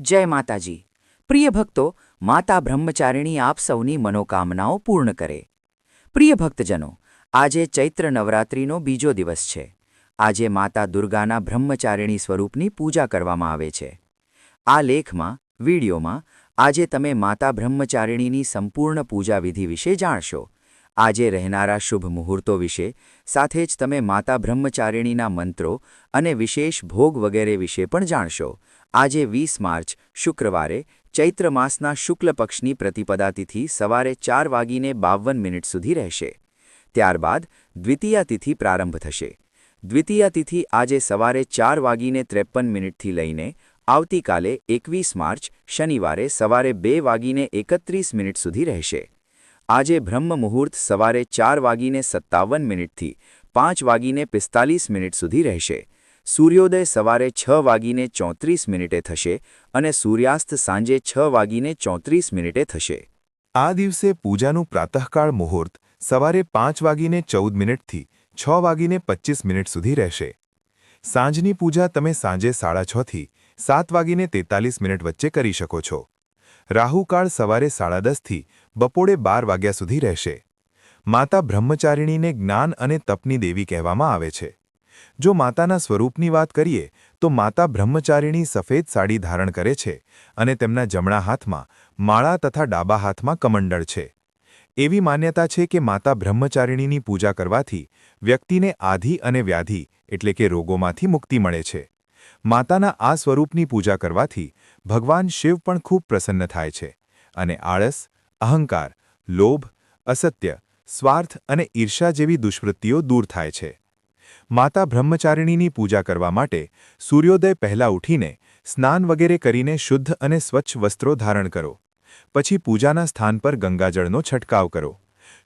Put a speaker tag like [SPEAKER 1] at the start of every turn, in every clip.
[SPEAKER 1] જય માતાજી પ્રિય ભક્તો માતા બ્રહ્મચારિણી આપ સૌની મનોકામનાઓ પૂર્ણ કરે। પ્રિય ભક્તજનો આજે ચૈત્ર નવરાત્રિનો બીજો દિવસ છે। આજે માતા દુર્ગાના બ્રહ્મચારિણી સ્વરૂપની પૂજા કરવામાં આવે છે। આ લેખમાં વિડીયોમાં આજે તમે માતા બ્રહ્મચારિણીની સંપૂર્ણ પૂજા વિધિ વિશે જાણશો। આજે રહેનારા શુભ મુહૂર્તો વિશે સાથે જ તમે માતા બ્રહ્મચારિણીના મંત્રો અને વિશેષ ભોગ વગેરે વિશે પણ જાણશો। આજે 20 માર્ચ શુક્રવારે ચૈત્ર માસના શુક્લ પક્ષની પ્રતિપદા તિથિ સવારે 4:52 સુધી રહેશે। ત્યારબાદ દ્વિતીયા તિથિ પ્રારંભ થશે। દ્વિતીયા તિથિ આજે સવારે 4:53 થી લઈને આવતીકાલે 21 માર્ચ શનિવારે સવારે 2:31 સુધી રહેશે। આજે બ્રહ્મ મુહૂર્ત સવારે 4:57 થી 5:45 સુધી રહેશે। સૂર્યોદય સવારે 6:34 થશે અને સૂર્યાસ્ત સાંજે 6:34 થશે।
[SPEAKER 2] આ દિવસે પૂજાનું પ્રાતઃકાળ મુહૂર્ત સવારે 5:14 થી 6:25 સુધી રહેશે। સાંજની પૂજા તમે સાંજે 6:30 થી 7:43 વચ્ચે કરી શકો છો। રાહુકાળ સવારે 10:30 થી બપોરે 12 વાગ્યા સુધી રહેશે। માતા બ્રહ્મચારિણીને જ્ઞાન અને તપની દેવી કહેવામાં આવે છે। જો માતાના સ્વરૂપની વાત કરીએ તો માતા બ્રહ્મચારિણી સફેદ સાડી ધારણ કરે છે અને તેમના જમણા હાથમાં માળા તથા ડાબા હાથમાં કમંડળ છે। એવી માન્યતા છે કે માતા બ્રહ્મચારિણીની પૂજા કરવાથી વ્યક્તિને આધિ અને વ્યાધિ એટલે કે રોગોમાંથી મુક્તિ મળે છે। માતાના આ સ્વરૂપની પૂજા કરવાથી ભગવાન શિવ પણ ખૂબ પ્રસન્ન થાય છે અને આળસ, અહંકાર, લોભ, અસત્ય, સ્વાર્થ અને ઈર્ષ્યા જેવી દુષ્વૃત્તિઓ દૂર થાય છે। માતા બ્રહ્મચારિણીની પૂજા કરવા માટે સૂર્યોદય પહેલાં ઉઠીને સ્નાન વગેરે કરીને શુદ્ધ અને સ્વચ્છ વસ્ત્રો ધારણ કરો। પછી પૂજાના સ્થાન પર ગંગાજળનો છંટકાવ કરો।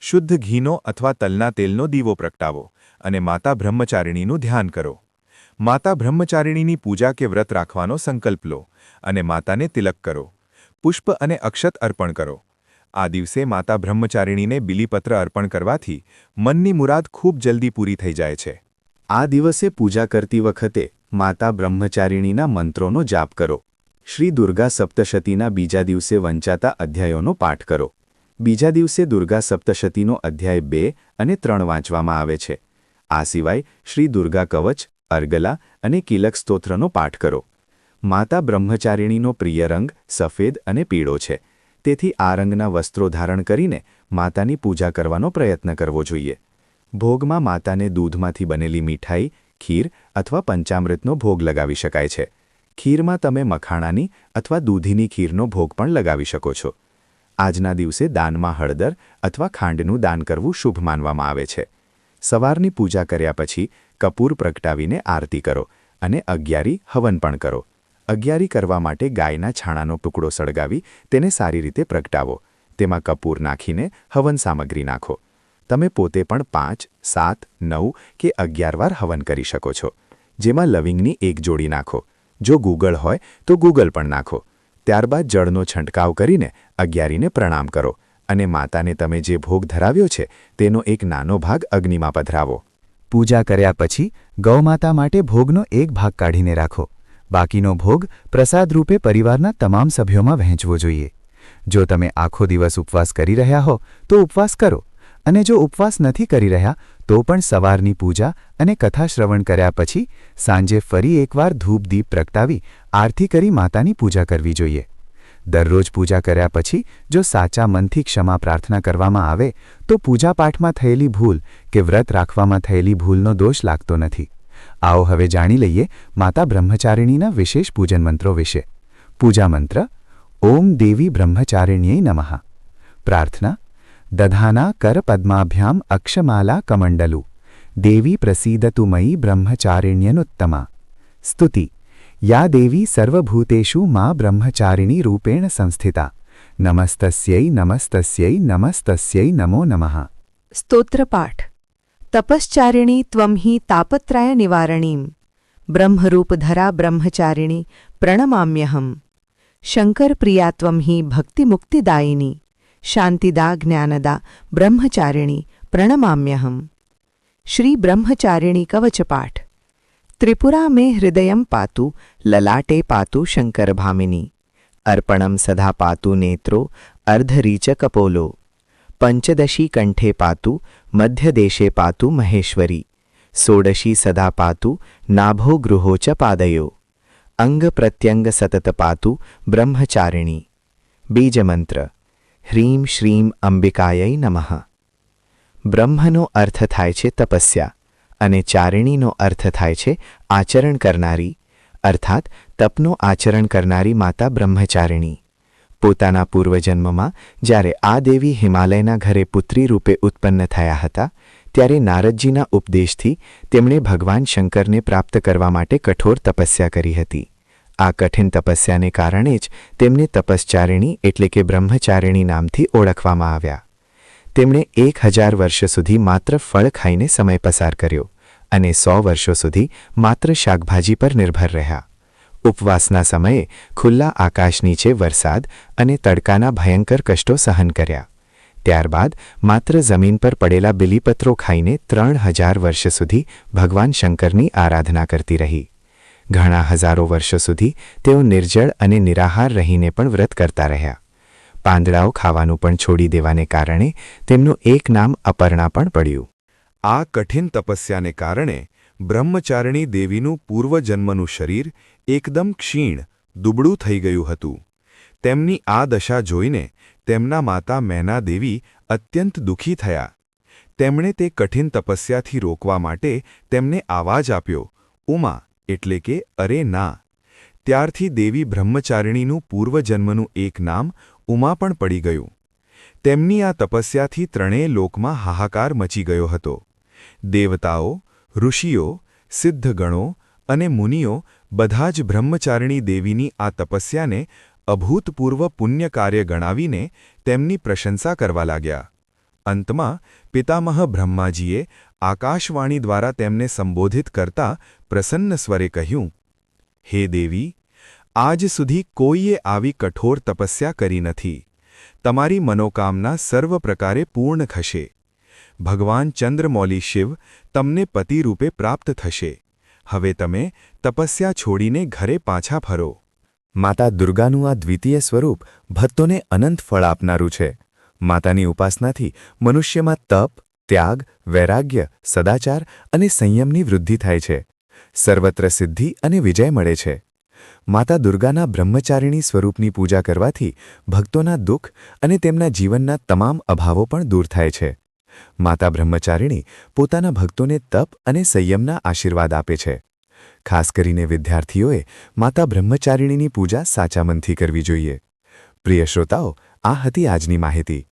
[SPEAKER 2] શુદ્ધ ઘીનો અથવા તલના તેલનો દીવો પ્રગટાવો અને માતા બ્રહ્મચારિણીનું ધ્યાન કરો। માતા બ્રહ્મચારિણીની પૂજા કે વ્રત રાખવાનો સંકલ્પ લો અને માતાને તિલક કરો। પુષ્પ અને અક્ષત અર્પણ કરો। આ દિવસે માતા બ્રહ્મચારિણીને બિલીપત્ર અર્પણ કરવાથી મનની મુરાદ ખૂબ જલ્દી પૂરી થઈ જાય છે। આ દિવસે પૂજા કરતી વખતે માતા બ્રહ્મચારિણીના મંત્રોનો જાપ કરો। શ્રી દુર્ગા સપ્તશતીના બીજા દિવસે વંચાતા અધ્યાયોનો પાઠ કરો। બીજા દિવસે દુર્ગા સપ્તશતીનો અધ્યાય 2 અને 3 વાંચવામાં આવે છે। આ સિવાય શ્રી દુર્ગા કવચ, અર્ગલા અને કિલક સ્તોત્રનો પાઠ કરો। માતા બ્રહ્મચારિણીનો પ્રિય રંગ સફેદ અને પીળો છે, તેથી આ રંગના વસ્ત્રો ધારણ કરીને માતાની પૂજા કરવાનો પ્રયત્ન કરવો જોઈએ। ભોગમાં માતાને દૂધમાંથી બનેલી મીઠાઈ, ખીર અથવા પંચામૃતનો ભોગ લગાવી શકાય છે। ખીરમાં તમે મખાણાની અથવા દૂધીની ખીરનો ભોગ પણ લગાવી શકો છો। આજના દિવસે દાનમાં હળદર અથવા ખાંડનું દાન કરવું શુભ માનવામાં આવે છે। સવારની પૂજા કર્યા પછી કપૂર પ્રગટાવીને આરતી કરો અને અગિયારી હવન પણ કરો। અગિયારી કરવા માટે ગાયના છાણાનો ટુકડો સળગાવી તેને સારી રીતે પ્રગટાવો। તેમાં કપૂર નાખીને હવન સામગ્રી નાખો। તમે પોતે પણ 5, 7, 9 કે 11 વાર હવન કરી શકો છો, જેમાં લવિંગની એક જોડી નાખો। જો ગુગળ હોય તો ગુગળ પણ નાખો। ત્યારબાદ જળનો છંટકાવ કરીને અગિયારીને પ્રણામ કરો અને માતાને તમે જે ભોગ ધરાવ્યો છે તેનો એક નાનો ભાગ અગ્નિમાં પધરાવો। પૂજા કર્યા પછી ગૌમાતા માટે ભોગનો એક ભાગ કાઢીને રાખો। બાકીનો ભોગ પ્રસાદ રૂપે પરિવારના તમામ સભ્યોમાં વહેંચવો જોઈએ। જો તમે આખો દિવસ ઉપવાસ કરી રહ્યા હો તો ઉપવાસ કરો, અને જો ઉપવાસ નથી કરી રહ્યા તો પણ સવારની પૂજા અને કથા શ્રવણ કર્યા પછી સાંજે ફરી એકવાર ધૂપ દીપ પ્રગટાવી આરતી કરી માતાની પૂજા કરવી જોઈએ। દરરોજ પૂજા કર્યા પછી જો સાચા મનથી ક્ષમા પ્રાર્થના કરવામાં આવે તો પૂજાપાઠમાં થયેલી ભૂલ કે વ્રત રાખવામાં થયેલી ભૂલનો દોષ લાગતો નથી। આવો હવે જાણી લઈએ માતા બ્રહ્મચારિણીના વિશેષ પૂજન મંત્રો વિશે। પૂજા મંત્ર: ઓમ દેવી બ્રહ્મચારિણ્યૈ નમઃ। પ્રાર્થના: દધાના કર પદ્માભ્યામ અક્ષમાલા કમંડલુ દેવી પ્રસીદતુ મયી બ્રહ્મચારિણ્યનુત્તમા। સ્તુતિ: યા દેવી સર્વભૂતેષુ મા બ્રહ્મચારિણી રૂપેણ સંસ્થિતા નમસ્તસ્યૈ નમસ્તસ્યૈ નમસ્તસ્યૈ નમો નમઃ।
[SPEAKER 3] સ્તોત્રપાઠ: તપશ્ચારિણી ત્વં હિ તાપત્રય નિવારણીમ બ્રહ્મરૂપધરા બ્રહ્મચારિણી પ્રણમામ્યહમ। શંકર પ્રિયા ત્વં હિ ભક્તિમુક્તિદાયિની શાંતિદા જ્ઞાનદા બ્રહ્મચારિણી પ્રણમામ્યહમ। શ્રી બ્રહ્મચારિણી કવચપાઠ: ત્રિપુરા મેં હૃદયં પાતુ લલાટે પાતુ શંકરભામિની।
[SPEAKER 4] અર્પણમ સદા પાતુ નેત્રો અર્ધરીચકપોલો પંચદશી કંઠે પાતુ મધ્યદેશે પાતુ મહેશ્વરી ષોડશી સદા પાતુ નાભો ગૃહો ચ પાદયો અંગ પ્રત્યંગ સતત પાતુ બ્રહ્મચારિણી બીજમંત્ર હ્રીમ શ્રીમ અંબિકાयै નમઃ બ્રહ્મનો અર્થ થાય છે તપસ્યા અને ચારિણીનો અર્થ થાય છે આચરણ કરનારી અર્થાત તપનું આચરણ કરનારી માતા બ્રહ્મચારિણી પોતાના પૂર્વજન્મમાં જ્યારે આ દેવી હિમાલયના ઘરે પુત્રી રૂપે ઉત્પન્ન થયા હતા ત્યારે નારદજીના ઉપદેશથી તેમણે ભગવાન શંકરને પ્રાપ્ત કરવા માટે કઠોર તપસ્યા કરી હતી આ કઠિન તપસ્યાને કારણે જ તેમને તપશ્ચારિણી એટલે કે બ્રહ્મચારિણી નામથી ઓળખવામાં આવ્યા તેમણે 1000 વર્ષ સુધી માત્ર ફળ ખાઈને સમય પસાર કર્યો અને 100 વર્ષો સુધી માત્ર શાકભાજી પર નિર્ભર રહ્યા ઉપવાસના સમયે ખુલ્લા આકાશ નીચે વરસાદ અને તડકાના ભયંકર કષ્ટો સહન કર્યા ત્યારબાદ માત્ર જમીન પર પડેલા બિલીપત્રો ખાઈને 3000 વર્ષ સુધી ભગવાન શંકરની આરાધના કરતી રહી ઘણા હજારો વર્ષો સુધી તેઓ નિર્જળ અને નિરાહાર રહીને પણ વ્રત કરતા રહ્યા પાંદડાઓ ખાવાનું પણ છોડી દેવાને કારણે તેમનું એક નામ અપર્ણા પણ પડ્યું
[SPEAKER 2] આ કઠિન તપસ્યાને કારણે બ્રહ્મચારિણી દેવીનું પૂર્વજન્મનું શરીર એકદમ ક્ષીણ દુબળું થઈ ગયું હતું તેમની આ દશા જોઈને તેમના માતા મેના દેવી અત્યંત દુઃખી થયા તેમણે તે કઠિન તપસ્યાથી રોકવા માટે તેમને આવાજ આપ્યો ઉમા એટલે કે અરે ના ત્યારથી દેવી બ્રહ્મચારિણીનું પૂર્વજન્મનું એક નામ ઉમા પણ પડી ગયું તેમની આ તપસ્યાથી ત્રણેય લોકમાં હાહાકાર મચી ગયો હતો દેવતાઓ ઋષિઓ સિદ્ધગણો અને મુનિઓ બધા જ બ્રહ્મચારિણી દેવીની આ તપસ્યાને અભૂતપૂર્વ પુણ્ય કાર્ય ગણાવીને તેમની પ્રશંસા કરવા લાગ્યા અંતમાં પિતામહ બ્રહ્માજીએ આકાશવાણી દ્વારા તેમને સંબોધિત કરતા પ્રસન્ન સ્વરે કહ્યું હે દેવી આજ સુધી કોઈએ આવી કઠોર તપસ્યા કરી નથી તમારી મનોકામના સર્વ પ્રકારે પૂર્ણ થશે ભગવાન ચંદ્રમૌલી શિવ તમને પતિ રૂપે પ્રાપ્ત થશે હવે તમે તપસ્યા છોડીને ઘરે પાછા ફરો
[SPEAKER 5] માતા દુર્ગાનું આ દ્વિતીય સ્વરૂપ ભક્તોને અનંત ફળ આપનારું છે માતાની ઉપાસનાથી મનુષ્યમાં તપ ત્યાગ વૈરાગ્ય સદાચાર અને સંયમની વૃદ્ધિ થાય છે સર્વત્ર સિદ્ધિ અને વિજય મળે છે માતા દુર્ગાના બ્રહ્મચારિણી સ્વરૂપની પૂજા કરવાથી ભક્તોના દુઃખ અને તેમના જીવનના તમામ અભાવો પણ દૂર થાય છે માતા બ્રહ્મચારિણી પોતાના ભક્તોને તપ અને સંયમના આશીર્વાદ આપે છે ખાસ કરીને વિદ્યાર્થીઓએ માતા બ્રહ્મચારિણીની પૂજા સાચા મનથી કરવી જોઈએ પ્રિય શ્રોતાઓ આ હતી આજની માહિતી